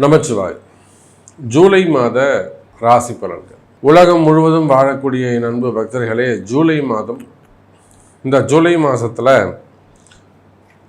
நமச்சிவாய். ஜூலை மாத ராசி பலன்கள். உலகம் முழுவதும் வாழக்கூடிய என் அன்பு பக்தர்களே, ஜூலை மாதம், இந்த ஜூலை மாதத்தில்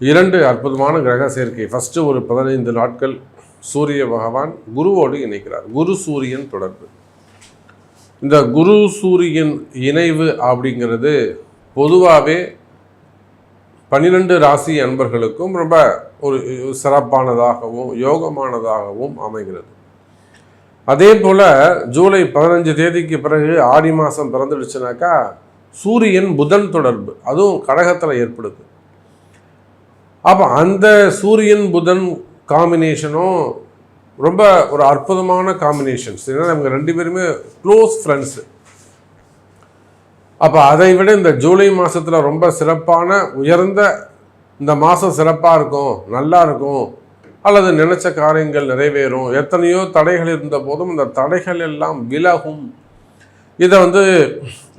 2 அற்புதமான கிரக சேர்க்கை. ஃபஸ்ட்டு ஒரு 15 நாட்கள் சூரிய பகவான் குருவோடு இணைக்கிறார். குரு சூரியன் தொடர்பு. இந்த குரு சூரியன் இணைவு அப்படிங்கிறது பொதுவாகவே 12 ராசி அன்பர்களுக்கும் ரொம்ப ஒரு சிறப்பானதாகவும் யோகமானதாகவும் அமைகிறது. அதே போல் ஜூலை 15 தேதிக்கு பிறகு ஆடி மாதம் பிறந்துடுச்சுனாக்கா சூரியன் புதன் தொடர்பு, அதுவும் கடகத்தில் ஏற்படுது. அப்போ அந்த சூரியன் புதன் காம்பினேஷனும் ரொம்ப ஒரு அற்புதமான காம்பினேஷன்ஸ். ஏன்னா நமக்கு 2 பேருமே க்ளோஸ் ஃப்ரெண்ட்ஸு. அப்போ அதை விட இந்த ஜூலை மாதத்தில் ரொம்ப சிறப்பான உயர்ந்த இந்த மாதம் சிறப்பாக இருக்கும், நல்லா இருக்கும், அல்லது நினைச்ச காரியங்கள் நிறைவேறும். எத்தனையோ தடைகள் இருந்த போதும் இந்த தடைகள் எல்லாம் விலகும். இதை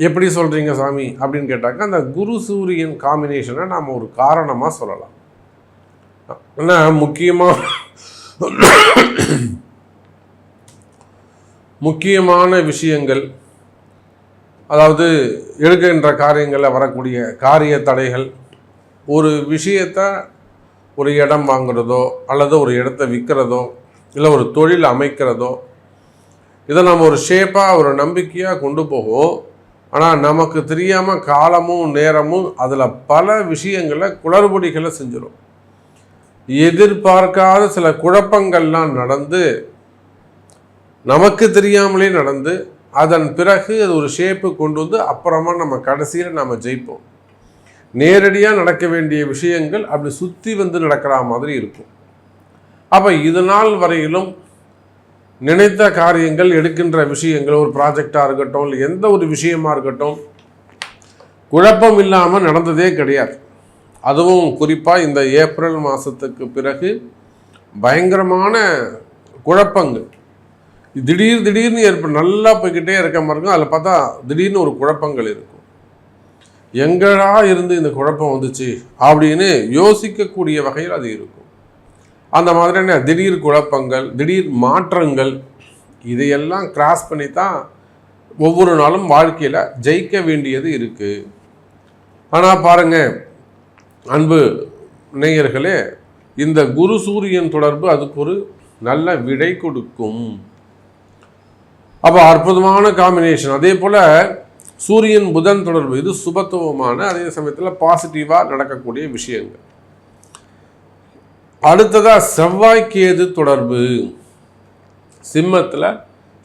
எப்படி சொல்கிறீங்க சாமி அப்படின்னு கேட்டாக்க, அந்த குரு சூரியன் காம்பினேஷனை நாம் ஒரு காரணமாக சொல்லலாம். ஏன்னா முக்கியமான விஷயங்கள், அதாவது எடுக்கின்ற காரியங்களில் வரக்கூடிய காரிய தடைகள், ஒரு விஷயத்தை ஒரு இடம் வாங்குறதோ அல்லது ஒரு இடத்த விற்கிறதோ இல்லை ஒரு தொழில் அமைக்கிறதோ, இதை நம்ம ஒரு ஷேப்பாக ஒரு நம்பிக்கையாக கொண்டு போகும். ஆனால் நமக்கு தெரியாமல் காலமும் நேரமும் அதில் பல விஷயங்களை குளறுபடிகளை செஞ்சிடும். எதிர்பார்க்காத சில குழப்பங்கள்லாம் நடந்து, நமக்கு தெரியாமலே நடந்து, அதன் பிறகு அது ஒரு ஷேப்பு கொண்டு வந்து அப்புறமா நம்ம கடைசியில் நம்ம ஜெயிப்போம். நேரடியாக நடக்க வேண்டிய விஷயங்கள் அப்படி சுற்றி நடக்கிற மாதிரி இருக்கும். அப்போ இது நாள் வரையிலும் நினைத்த காரியங்கள், எடுக்கின்ற விஷயங்கள், ஒரு ப்ராஜெக்டாக இருக்கட்டும் இல்லை எந்த ஒரு விஷயமா இருக்கட்டும், குழப்பம் இல்லாமல் நடந்ததே கிடையாது. அதுவும் குறிப்பாக இந்த ஏப்ரல் மாதத்துக்கு பிறகு பயங்கரமான குழப்பங்கள் திடீர்னு ஏற்படும். நல்லா போய்கிட்டே இருக்க மாதிரி இருக்கும். அதில் பார்த்தா திடீர்னு ஒரு குழப்பங்கள் இருக்கும். எங்கடா இருந்து இந்த குழப்பம் வந்துச்சு அப்படின்னு யோசிக்கக்கூடிய வகையில் அது இருக்கும். அந்த மாதிரியான திடீர் குழப்பங்கள், திடீர் மாற்றங்கள், இதையெல்லாம் கிராஸ் பண்ணி தான் ஒவ்வொரு நாளும் வாழ்க்கையில் ஜெயிக்க வேண்டியது இருக்குது. ஆனால் பாருங்கள் அன்பு நேயர்களே, இந்த குரு சூரியன் தொடர்பு அதுக்கு ஒரு நல்ல விடை கொடுக்கும். அப்போ அற்புதமான காம்பினேஷன். அதே போல் சூரியன் புதன் தொடர்பு, இது சுபத்துவமான, அதே சமயத்தில் பாசிட்டிவாக நடக்கக்கூடிய விஷயங்கள். அடுத்ததாக செவ்வாய் கேது தொடர்பு. சிம்மத்தில்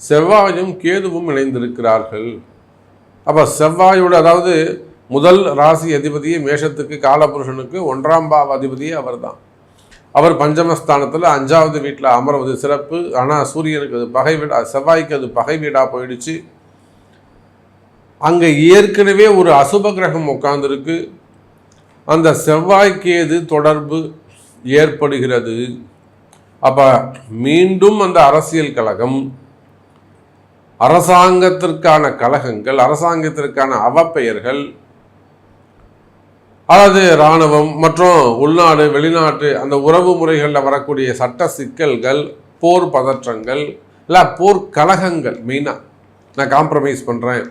செவ்வாயும் கேதுவும் இணைந்திருக்கிறார்கள். அப்போ செவ்வாயோட, அதாவது முதல் ராசி அதிபதியே மேஷத்துக்கு, காலபுருஷனுக்கு 1ஆம் பாவ அதிபதியே அவர் தான். அவர் பஞ்சமஸ்தானத்தில் 5வது வீட்டில் அமர்வது சிறப்பு. ஆனால் சூரியனுக்கு அது பகை வீடா, செவ்வாய்க்கு அது பகை வீடாக போயிடுச்சு. அங்கே ஏற்கனவே ஒரு அசுப கிரகம் உட்கார்ந்துருக்கு. அந்த செவ்வாய்க்கேது தொடர்பு ஏற்படுகிறது. அப்போ மீண்டும் அந்த அரசியல் கழகம், அரசாங்கத்திற்கான கழகங்கள், அரசாங்கத்திற்கான அவப்பெயர்கள், அதாவது இராணுவம் மற்றும் உள்நாடு வெளிநாட்டு அந்த உறவு முறைகளில் வரக்கூடிய சட்ட சிக்கல்கள், போர் பதற்றங்கள், இல்லை போர் கழகங்கள், மெயினாக நான் காம்ப்ரமைஸ் பண்ணுறேன்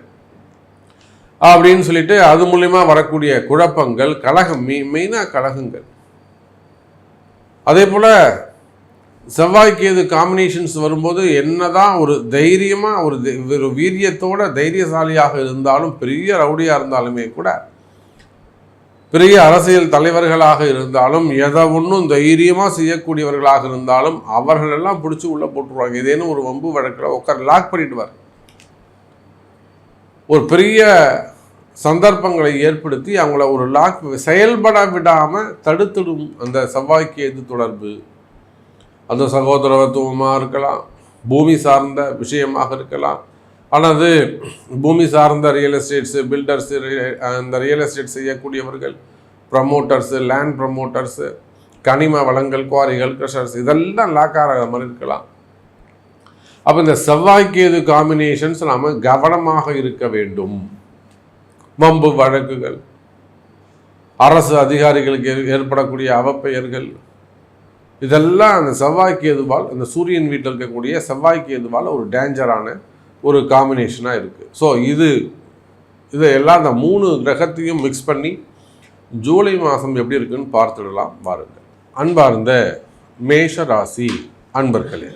அப்படின்னு சொல்லிட்டு அது மூலிமா வரக்கூடிய குழப்பங்கள், கழகம், மெயினாக கழகங்கள். அதே போல் செவ்வாய்க்கேது காம்பினேஷன்ஸ் வரும்போது என்னதான் ஒரு தைரியமாக ஒரு வீரியத்தோட தைரியசாலியாக இருந்தாலும், பெரிய ரவுடியாக இருந்தாலுமே கூட, பெரிய அரசியல் தலைவர்களாக இருந்தாலும், எதை ஒன்றும் தைரியமாக செய்யக்கூடியவர்களாக இருந்தாலும் அவர்களெல்லாம் பிடிச்சி உள்ளே போட்டுருவாங்க. ஏதேனும் ஒரு வம்பு வழக்கில் உட்கார் லாக் பண்ணிடுவார். ஒரு பெரிய சந்தர்ப்பங்களை ஏற்படுத்தி அவங்கள ஒரு லாக் செயல்பட விடாமல் தடுத்துடும் அந்த செவ்வாய்க்கேது தொடர்பு. அந்த சகோதரத்துவமாக இருக்கலாம், பூமி சார்ந்த விஷயமாக இருக்கலாம். ஆனால் அது பூமி சார்ந்த ரியல் எஸ்டேட்ஸு, பில்டர்ஸு, அந்த ரியல் எஸ்டேட் செய்யக்கூடியவர்கள், ப்ரமோட்டர்ஸு, லேண்ட் ப்ரமோட்டர்ஸு, கனிம வளங்கள், குவாரிகள், க்ரஷர்ஸ், இதெல்லாம் லாக் ஆகிற மாதிரி இருக்கலாம். அப்போ இந்த செவ்வாய்க்கேது காம்பினேஷன்ஸ் நாம் கவனமாக இருக்க வேண்டும். வம்பு வழக்குகள், அரசு அதிகாரிகளுக்கு ஏற்படக்கூடிய அவப்பெயர்கள், இதெல்லாம் அந்த செவ்வாய்க்கு எதுவால், அந்த சூரியன் வீட்டில் இருக்கக்கூடிய செவ்வாய்க்கு எதுவால் ஒரு டேஞ்சரான ஒரு காம்பினேஷனாக இருக்குது. ஸோ இதையெல்லாம் அந்த 3 கிரகத்தையும் மிக்ஸ் பண்ணி ஜூலை மாதம் எப்படி இருக்குன்னு பார்த்துடலாம் பாருங்கள். அன்பார்ந்த மேஷ ராசி அன்பர்களே,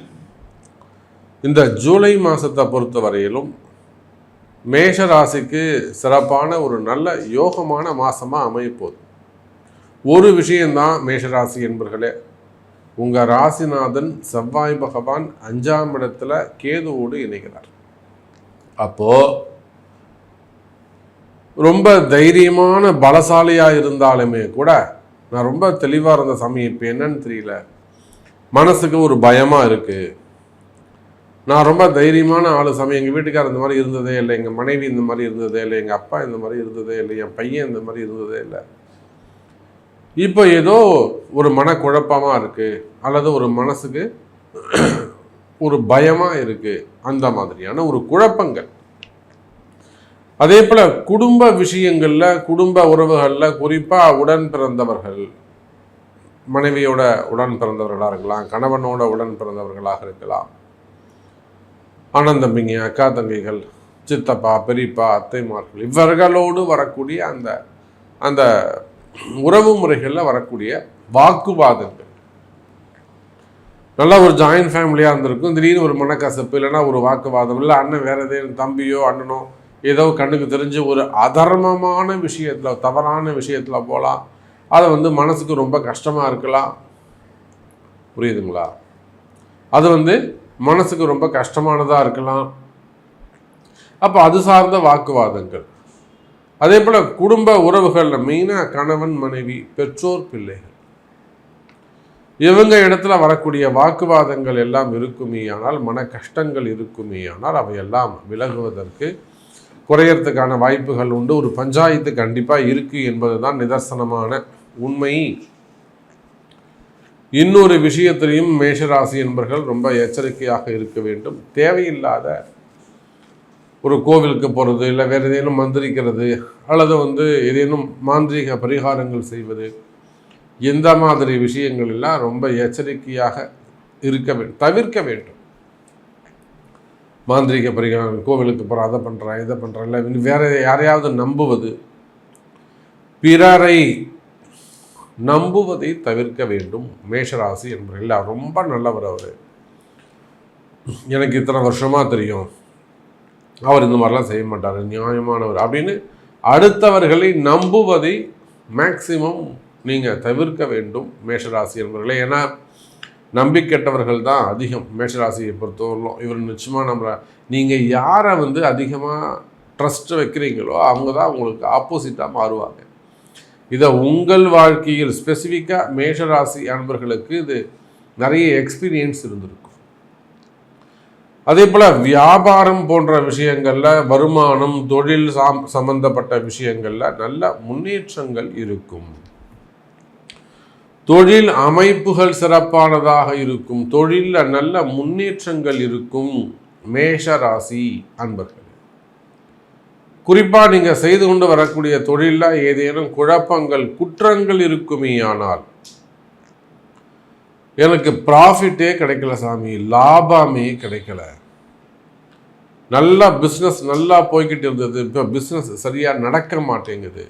இந்த ஜூலை மாதத்தை பொறுத்த வரையிலும் மேஷ ராசிக்கு சிறப்பான ஒரு நல்ல யோகமான மாதமாக அமையப்போகுது. ஒரு விஷயந்தான் மேஷராசி என்பர்களே, உங்கள் ராசிநாதன் செவ்வாய் பகவான் 5ஆம் இடத்துல கேதுவோடு இணைகிறார். அப்போது ரொம்ப தைரியமான பலசாலியாக இருந்தாலுமே கூட நான் ரொம்ப தெளிவாக இருந்த சமயம் இப்போ என்னன்னு தெரியல, மனசுக்கு ஒரு பயமாக இருக்குது. நான் ரொம்ப தைரியமான ஆளு சமயம், எங்கள் வீட்டுக்காரர் இந்த மாதிரி இருந்ததே இல்லை, எங்கள் மனைவி இந்த மாதிரி இருந்ததே இல்லை, எங்கள் அப்பா இந்த மாதிரி இருந்ததே இல்லை, என் பையன் இந்த மாதிரி இருந்ததே இல்லை. இப்போ ஏதோ ஒரு மனக்குழப்பமாக இருக்குது, அல்லது ஒரு மனசுக்கு ஒரு பயமாக இருக்குது, அந்த மாதிரியான ஒரு குழப்பங்கள். அதே போல் குடும்ப விஷயங்களில், குடும்ப உறவுகளில், குறிப்பாக உடன் பிறந்தவர்கள், மனைவியோட உடன் பிறந்தவர்களாக இருக்கலாம், கணவனோட உடன் பிறந்தவர்களாக இருக்கலாம், அண்ணன் தம்பிங்க, அக்கா தங்கைகள், சித்தப்பா, பெரியப்பா, அத்தைமார்கள், இவர்களோடு வரக்கூடிய அந்த அந்த உறவு முறைகளில் வரக்கூடிய வாக்குவாதங்கள். நல்லா ஒரு ஜாயின்ட் ஃபேமிலியாக இருந்திருக்கும், திடீர்னு ஒரு மனக்கசப்பு, இல்லைன்னா ஒரு வாக்குவாதம், இல்லை அண்ணன் வேறு எதையும் தம்பியோ அண்ணனோ ஏதோ கண்ணுக்கு தெரிஞ்சு ஒரு அதர்மமான விஷயத்தில், தவறான விஷயத்தில் போகலாம். அதை மனசுக்கு ரொம்ப கஷ்டமாக இருக்கலாம். புரியுதுங்களா? அது மனசுக்கு ரொம்ப கஷ்டமானதாக இருக்கலாம். அப்போ அது சார்ந்த வாக்குவாதங்கள். அதே போல் குடும்ப உறவுகளில் மெயினாக கணவன் மனைவி, பெற்றோர் பிள்ளைகள், இவங்க இடத்துல வரக்கூடிய வாக்குவாதங்கள் எல்லாம் இருக்குமேயானால், மன கஷ்டங்கள் இருக்குமேயானால் அவையெல்லாம் விலகுவதற்கு, குறையறதுக்கான வாய்ப்புகள் உண்டு. ஒரு பஞ்சாயத்து கண்டிப்பாக இருக்குது என்பது தான் நிதர்சனமான உண்மை. இன்னொரு விஷயத்திலையும் மேஷராசி என்பர்கள் ரொம்ப எச்சரிக்கையாக இருக்க வேண்டும். தேவையில்லாத ஒரு கோவிலுக்கு போகிறது, இல்லை வேறு ஏதேனும் மந்திரிக்கிறது, அல்லது ஏதேனும் மாந்திரீக பரிகாரங்கள் செய்வது, இந்த மாதிரி விஷயங்கள் எல்லாம் ரொம்ப எச்சரிக்கையாக இருக்க வேண்டும், தவிர்க்க வேண்டும். மாந்திரீக பரிகாரம், கோவிலுக்கு போகிற, அதை பண்ணுறேன் இதை பண்ணுறேன், இல்லை வேற யாரையாவது நம்புவது, பிறரை நம்புவதை தவிர்க்க வேண்டும். மேஷராசி என்பவர்கள் ரொம்ப நல்லவர், அவர் எனக்கு இத்தனை வருஷமாக தெரியும், அவர் இந்த மாதிரிலாம் செய்ய மாட்டார், நியாயமானவர் அப்படின்னு அடுத்தவர்களை நம்புவதை மேக்சிமம் நீங்கள் தவிர்க்க வேண்டும் மேஷராசி என்பவர்களே. ஏன்னா நம்பிக்கெட்டவர்கள் தான் அதிகம் மேஷராசியை பொறுத்தவரையிலும். இவர் நிச்சயமாக நீங்கள் யாரை அதிகமாக ட்ரஸ்ட் வைக்கிறீங்களோ அவங்க தான் உங்களுக்கு ஆப்போசிட்டாக மாறுவாங்க. இதை உங்கள் வாழ்க்கையில் ஸ்பெசிஃபிக்காக மேஷராசி அன்பர்களுக்கு இது நிறைய எக்ஸ்பீரியன்ஸ் இருந்திருக்கும். அதே போல் வியாபாரம் போன்ற விஷயங்களில், வருமானம், தொழில் சம்பந்தப்பட்ட விஷயங்களில் நல்ல முன்னேற்றங்கள் இருக்கும். தொழில் அமைப்புகள் சிறப்பானதாக இருக்கும். தொழிலில் நல்ல முன்னேற்றங்கள் இருக்கும் மேஷராசி அன்பர்கள். குறிப்பாக நீங்கள் செய்து கொண்டு வரக்கூடிய தொழிலில் ஏதேனும் குழப்பங்கள், குற்றங்கள் இருக்குமேயானால், எனக்கு ப்ராஃபிட்டே கிடைக்கல சாமி, லாபமே கிடைக்கல, நல்லா பிஸ்னஸ் நல்லா போய்கிட்டு இருந்தது, இப்போ பிஸ்னஸ் சரியாக நடக்க மாட்டேங்குது,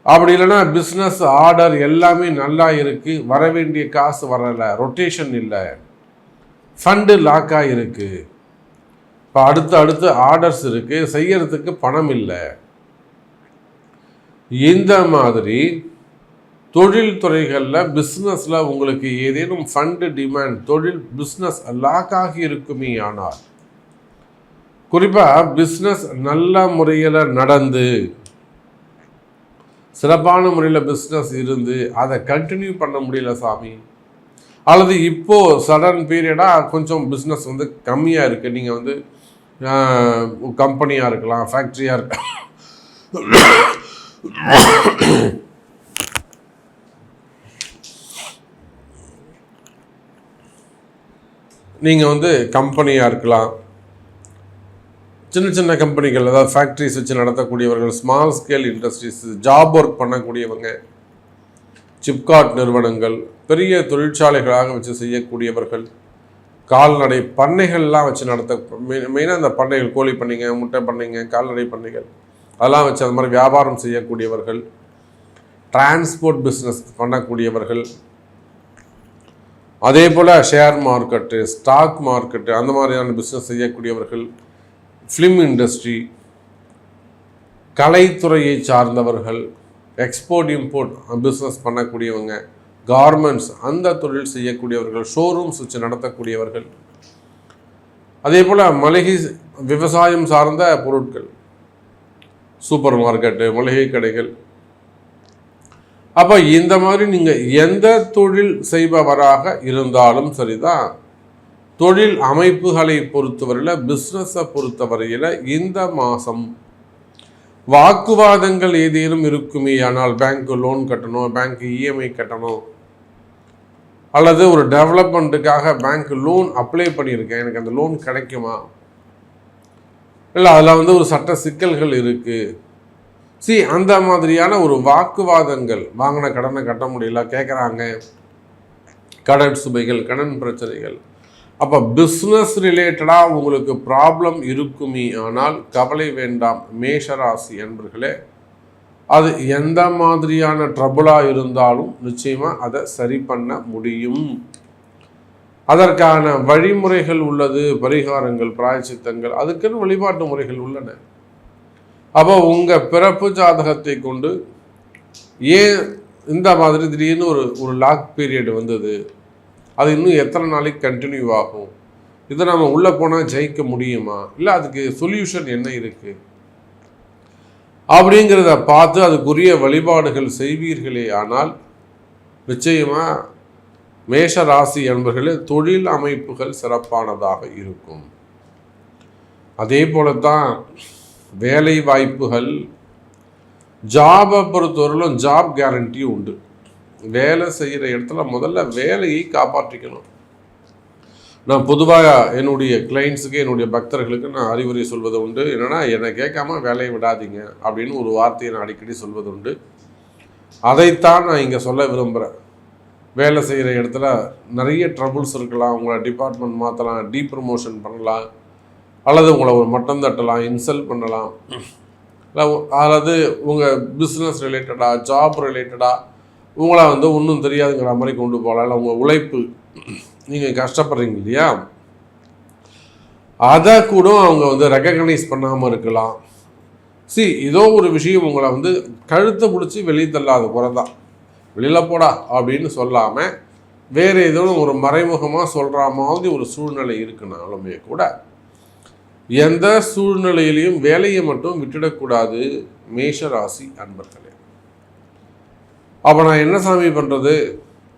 அப்படி இல்லைன்னா பிஸ்னஸ் ஆர்டர் எல்லாமே நல்லா இருக்குது, வர வேண்டிய காசு வரலை, ரொட்டேஷன் இல்லை, ஃபண்டு லாக்காக இருக்குது, இப்போ அடுத்து ஆர்டர்ஸ் இருக்குது, செய்யறதுக்கு பணம் இல்லை, இந்த மாதிரி தொழில் துறைகளில், பிஸ்னஸில் உங்களுக்கு ஏதேனும் ஃபண்டு டிமாண்ட், தொழில் பிஸ்னஸ் லாக்காகி இருக்குமே ஆனால், குறிப்பாக பிஸ்னஸ் நல்ல முறையில் நடந்து சிறப்பான முறையில் பிஸ்னஸ் இருந்து அதை கண்டினியூ பண்ண முடியல சாமி, அல்லது இப்போது சடன் பீரியடாக கொஞ்சம் பிஸ்னஸ் கம்மியாக இருக்குது, நீங்கள் கம்பெனியாக இருக்கலாம், ஃபேக்ட்ரியாக இருக்கலாம், நீங்கள் கம்பெனியாக இருக்கலாம், சின்ன சின்ன கம்பெனிகள், அதாவது ஃபேக்ட்ரிஸ் வச்சு நடத்தக்கூடியவர்கள், small scale industries, job work பண்ணக்கூடியவங்க, சிப்காட் நிறுவனங்கள், பெரிய தொழிற்சாலைகளாக வச்சு செய்யக்கூடியவர்கள், கால்நடை பண்ணைகள்லாம் வச்சு மெயினாக அந்த பண்ணைகள், கோழி பண்ணைங்க, முட்டை பண்ணைங்க, கால்நடை பண்ணைகள் அதெல்லாம் வச்சு அது மாதிரி வியாபாரம் செய்யக்கூடியவர்கள், டிரான்ஸ்போர்ட் பிஸ்னஸ் பண்ணக்கூடியவர்கள், அதே போல் ஷேர் மார்க்கெட்டு, ஸ்டாக் மார்க்கெட்டு அந்த மாதிரியான பிஸ்னஸ் செய்யக்கூடியவர்கள், ஃபிலிம் இண்டஸ்ட்ரி, கலைத்துறையை சார்ந்தவர்கள், எக்ஸ்போர்ட் இம்போர்ட் பிஸ்னஸ் பண்ணக்கூடியவங்க, கார்மெண்ட்ஸ் அந்த தொழில் செய்யக்கூடியவர்கள், ஷோரூம்ஸ் வச்சு நடத்தக்கூடியவர்கள், அதே போல் மளிகை விவசாயம் சார்ந்த பொருட்கள், சூப்பர் மார்க்கெட்டு, மளிகை கடைகள். அப்போ இந்த மாதிரி நீங்கள் எந்த தொழில் செய்பவராக இருந்தாலும் சரிதான், தொழில் அமைப்புகளை பொறுத்தவரையில், பிஸ்னஸை பொறுத்தவரையில் இந்த மாதம் வாக்குவாதங்கள் ஏதேனும் இருக்குமே ஆனால், பேங்க்கு லோன் கட்டணும், பேங்க்கு இஎம்ஐ கட்டணும், அல்லது ஒரு டெவலப்மெண்ட்டுக்காக பேங்க் லோன் அப்ளை பண்ணியிருக்கேன், எனக்கு அந்த லோன் கிடைக்குமா, இல்லை அதில் ஒரு சட்ட சிக்கல்கள் இருக்குது, அந்த மாதிரியான ஒரு வாக்குவாதங்கள், வாங்கின கடனை கட்ட முடியல கேட்குறாங்க, கடன் சுமைகள், கடன் பிரச்சனைகள். அப்போ பிஸ்னஸ் ரிலேட்டடாக உங்களுக்கு ப்ராப்ளம் இருக்குமே ஆனால் கவலை வேண்டாம் மேஷராசி என்பர்களே. அது எந்த மாதிரியான ட்ரபுளாக இருந்தாலும் நிச்சயமாக அதை சரி பண்ண முடியும். அதற்கான வழிமுறைகள் உள்ளது, பரிகாரங்கள், பிராயச்சித்தங்கள், அதுக்குன்னு வழிபாட்டு முறைகள் உள்ளன. அப்போ உங்கள் பிறப்பு ஜாதகத்தை கொண்டு ஏன் இந்த மாதிரி திடீர்னு ஒரு லாக் பீரியட் வந்தது, அது இன்னும் எத்தனை நாளைக்கு கண்டினியூ ஆகும், இதை நம்ம உள்ளே போனால் ஜெயிக்க முடியுமா, இல்லை அதுக்கு சொல்யூஷன் என்ன இருக்குது அப்படிங்கிறத பார்த்து அதுக்குரிய வழிபாடுகள் செய்வீர்களே ஆனால் நிச்சயமாக மேஷ ராசி என்பர்களே தொழில் அமைப்புகள் சிறப்பானதாக இருக்கும். அதே போல தான் வேலை வாய்ப்புகள், ஜாபை பொறுத்தவரையிலும் ஜாப் கேரண்டி உண்டு. வேலை செய்கிற இடத்துல முதல்ல வேலையை காப்பாற்றிக்கணும். நான் பொதுவாக என்னுடைய கிளைண்ட்ஸுக்கு, என்னுடைய பக்தர்களுக்கு நான் அறிவுரை சொல்வது உண்டு. என்னென்னா, என்னை கேட்காம வேலையை விடாதீங்க அப்படின்னு ஒரு வார்த்தையை நான் அடிக்கடி சொல்வது உண்டு. அதைத்தான் நான் இங்கே சொல்ல விரும்புகிறேன். வேலை செய்கிற இடத்துல நிறைய ட்ரபுள்ஸ் இருக்கலாம். உங்களை டிபார்ட்மெண்ட் மாற்றலாம், டீப்ரமோஷன் பண்ணலாம், அல்லது உங்களை ஒரு மட்டம் தட்டலாம், இன்சல்ட் பண்ணலாம், இல்லை அல்லது உங்கள் பிஸ்னஸ் ரிலேட்டடாக, ஜாப் ரிலேட்டடாக உங்களை ஒன்றும் தெரியாதுங்கிற மாதிரி கொண்டு போகலாம். இல்லை உங்கள் உழைப்பு, நீங்கள் கஷ்டப்படுறீங்க இல்லையா, அதை கூட அவங்க ரெக்கக்னைஸ் பண்ணாமல் இருக்கலாம். ஏதோ ஒரு விஷயம் உங்களை கழுத்தை பிடிச்சி வெளியே தள்ளாத குறை தான், வெளியில் போடா அப்படின்னு சொல்லாமல் வேறு ஏதோ ஒரு மறைமுகமாக சொல்கிற மாதிரி ஒரு சூழ்நிலை இருக்குனாலுமே கூட எந்த சூழ்நிலையிலையும் வேலையை மட்டும் விட்டுடக்கூடாது மேஷராசி அன்பர்களே. அப்போ நான் என்ன சாமி பண்ணுறது,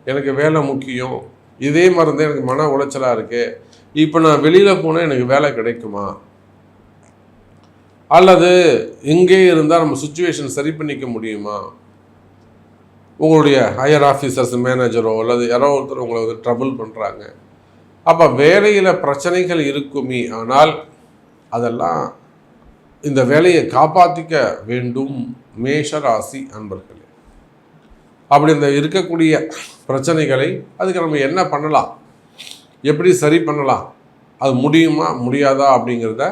எனக்கு வேலை முக்கியம், இதே மாதிரி தான் எனக்கு மன உளைச்சலாக இருக்குது, இப்போ நான் வெளியில் போனால் எனக்கு வேலை கிடைக்குமா, அல்லது இங்கே இருந்தால் நம்ம சுச்சுவேஷன் சரி பண்ணிக்க முடியுமா, உங்களுடைய ஹையர் ஆஃபீஸர்ஸ், மேனேஜரோ அல்லது யாரோ ஒருத்தர் உங்களை ட்ரபிள் பண்ணுறாங்க, அப்போ வேலையில் பிரச்சனைகள் இருக்குமே ஆனால் அதெல்லாம் இந்த வேலையை காப்பாற்றிக்க வேண்டும் மேஷராசி அன்பர்களே. அப்படி இந்த இருக்கக்கூடிய பிரச்சனைகளை அதுக்கு நம்ம என்ன பண்ணலாம், எப்படி சரி பண்ணலாம், அது முடியுமா முடியாதா அப்படிங்கிறத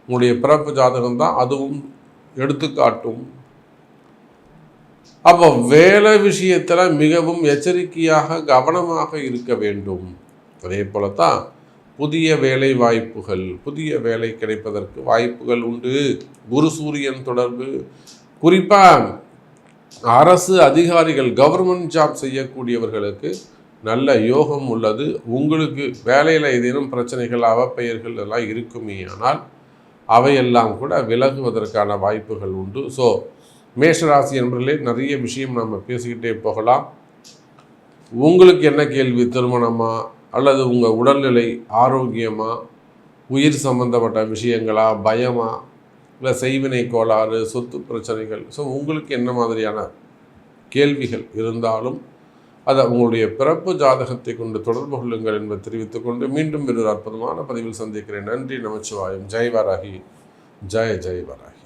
உங்களுடைய பிறப்பு ஜாதகம் தான் அதுவும் எடுத்துக்காட்டும். அப்போ வேலை விஷயத்தில் மிகவும் எச்சரிக்கையாக கவனமாக இருக்க வேண்டும். அதே போல தான் புதிய வேலை வாய்ப்புகள், புதிய வேலை கிடைப்பதற்கு வாய்ப்புகள் உண்டு. குரு சூரியன் தொடர்பு, குறிப்பாக அரசு அதிகாரிகள், கவர்மெண்ட் ஜாப் செய்யக்கூடியவர்களுக்கு நல்ல யோகம் உள்ளது. உங்களுக்கு வேலையில் ஏதேனும் பிரச்சனைகள், அவப்பெயர்கள் எல்லாம் இருக்குமே ஆனால் அவையெல்லாம் கூட விலகுவதற்கான வாய்ப்புகள் உண்டு. ஸோ மேஷராசி என்பதிலே நிறைய விஷயம் நம்ம பேசிக்கிட்டே போகலாம். உங்களுக்கு என்ன கேள்வி, திருமணமா அல்லது உங்கள் உடல்நிலை ஆரோக்கியமா, உயிர் சம்பந்தப்பட்ட விஷயங்களா, பயமா, இல்லை செய்வினை கோளாறு, சொத்து பிரச்சனைகள், ஸோ உங்களுக்கு என்ன மாதிரியான கேள்விகள் இருந்தாலும் அதை உங்களுடைய பிறப்பு ஜாதகத்தை கொண்டு தொடர்பு கொள்ளுங்கள் என்பதை தெரிவித்துக்கொண்டு மீண்டும் ஒரு அற்புதமான பதிவில் சந்திக்கிறேன். நன்றி, நமச்சிவாயம். ஜெய் வராகி, ஜெய ஜெய் வராகி.